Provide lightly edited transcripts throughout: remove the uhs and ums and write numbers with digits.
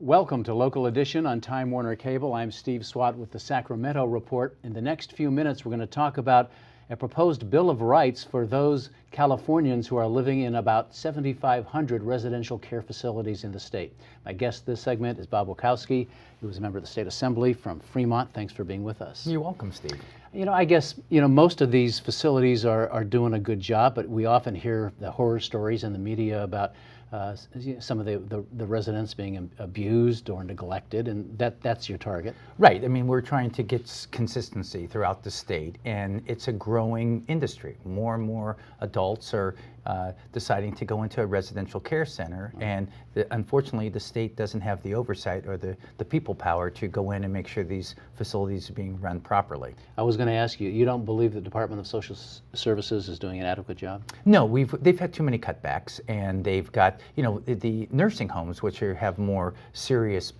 Welcome to Local Edition on Time Warner Cable. I'm Steve Swatt with the Sacramento Report. In the next few minutes, we're going to talk about a proposed Bill of Rights for those Californians who are living in about 7,500 residential care facilities in the state. My guest this segment is Bob Wieckowski, who is a member of the State Assembly from Fremont. Thanks for being with us. You're welcome, Steve. I guess, most of these facilities are doing a good job, but we often hear the horror stories in the media about some of the residents being abused or neglected, and that's your target. Right. I mean, we're trying to get consistency throughout the state, and it's a growing industry. More and more adults are deciding to go into a residential care center, and unfortunately, the state doesn't have the oversight or the people power to go in and make sure these facilities are being run properly. I was going to ask you, you don't believe the Department of Social Services is doing an adequate job? No, they've had too many cutbacks, and they've got, the nursing homes, which have more serious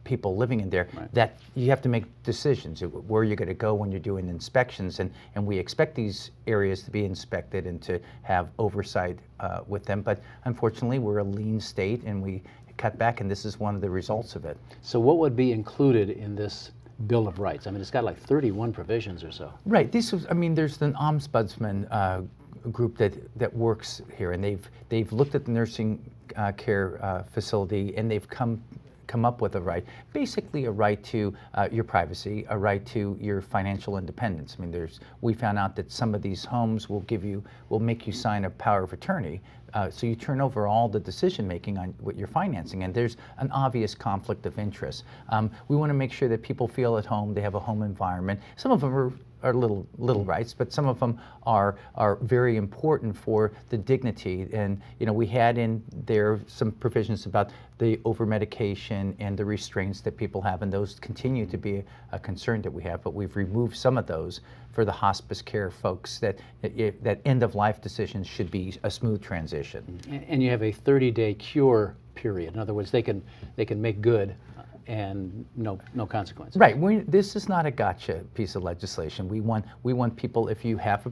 people living in there, right, that you have to make decisions where you're going to go when you're doing inspections, and we expect these areas to be inspected and to have oversight with them. But unfortunately, we're a lean state, and we cut back, and this is one of the results of it. So what would be included in this Bill of Rights? I mean, it's got like 31 provisions or so. Right. There's an ombudsman group that works here, and they've looked at the nursing care facility, and they've come up with a right, basically a right to your privacy, a right to your financial independence. I mean, we found out that some of these homes will make you sign a power of attorney, so you turn over all the decision making on what you're financing, and there's an obvious conflict of interest. We want to make sure that people feel at home, they have a home environment. Some of them are little rights, but some of them are very important for the dignity. And we had in there some provisions about the over-medication and the restraints that people have, and those continue to be a concern that we have, but we've removed some of those for the hospice care folks, that end-of-life decisions should be a smooth transition. And you have a 30-day cure period. In other words, they can make good and no consequence. Right. This is not a gotcha piece of legislation. We want people, if you have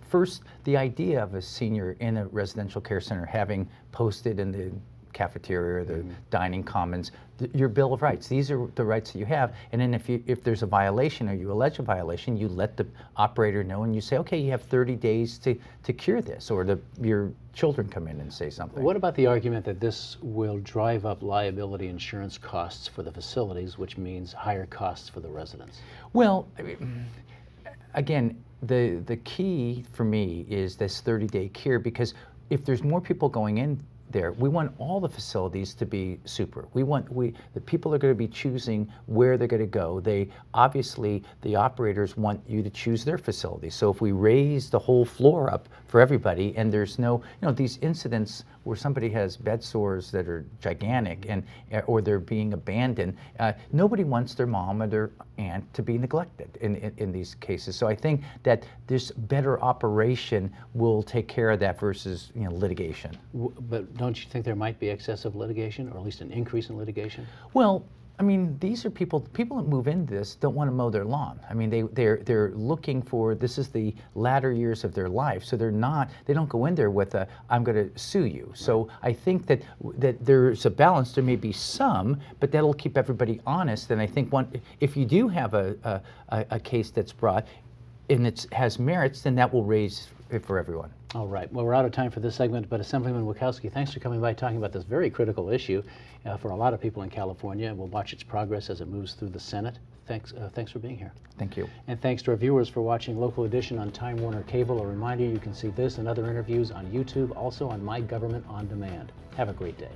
first, the idea of a senior in a residential care center having posted in the cafeteria or the dining commons your Bill of Rights. These are the rights that you have, and then if there's a violation or you allege a violation, you let the operator know, and you say, okay, you have 30 days to cure this, or your children come in and say something. What about the argument that this will drive up liability insurance costs for the facilities, which means higher costs for the residents? Well, again, the key for me is this 30-day cure, because if there's more people going in there, we want all the facilities to be super. The people are going to be choosing where they're going to go. Obviously, the operators want you to choose their facility. So if we raise the whole floor up for everybody, and there's no, these incidents where somebody has bed sores that are gigantic, or they're being abandoned, nobody wants their mom or their aunt to be neglected in these cases. So I think that this better operation will take care of that versus litigation. But don't you think there might be excessive litigation, or at least an increase in litigation? Well, I mean, these are people that move into this don't want to mow their lawn. I mean, they're looking for, this is the latter years of their life, so they don't go in there with I'm going to sue you. So I think that there's a balance. There may be some, but that'll keep everybody honest. And I think if you do have a case that's brought and it has merits, then that will raise it for everyone. All right. Well, we're out of time for this segment, but Assemblyman Wieckowski, thanks for coming by talking about this very critical issue for a lot of people in California. We'll watch its progress as it moves through the Senate. Thanks for being here. Thank you. And thanks to our viewers for watching Local Edition on Time Warner Cable. A reminder, you can see this and other interviews on YouTube, also on My Government On Demand. Have a great day.